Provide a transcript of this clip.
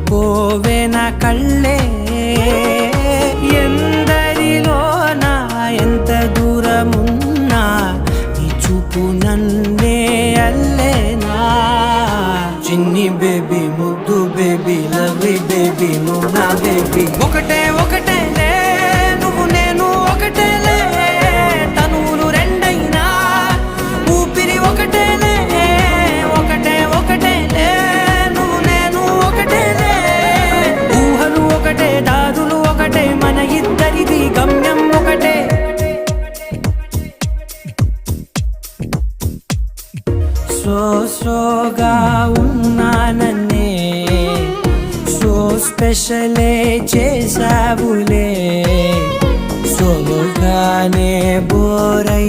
పోవే నా కళ్ళే ఎందరిలోనా ఎంత దూరమున్నా నీ చూపు నన్నే అల్లేనా చిన్ని బేబీ ముద్దు బేబీ లవ్లీ బేబీ నువ్వు నా బేబీ ఒకటే ఒకటేలే నువ్వు నేను ఒకటేలే తనువులు రెండైనా ఊపిరి ఒకటేలే ఒకటే ఒకటేలే నువ్వు నేను ఒకటేలే ఊహలు ఒకటే దారులు ఒకటే మన ఇద్దరిది గమ్యం ఒకటే సోగా ఉన్నానన్నే సో స్పెషలే చేసావులే సోగానే బోరై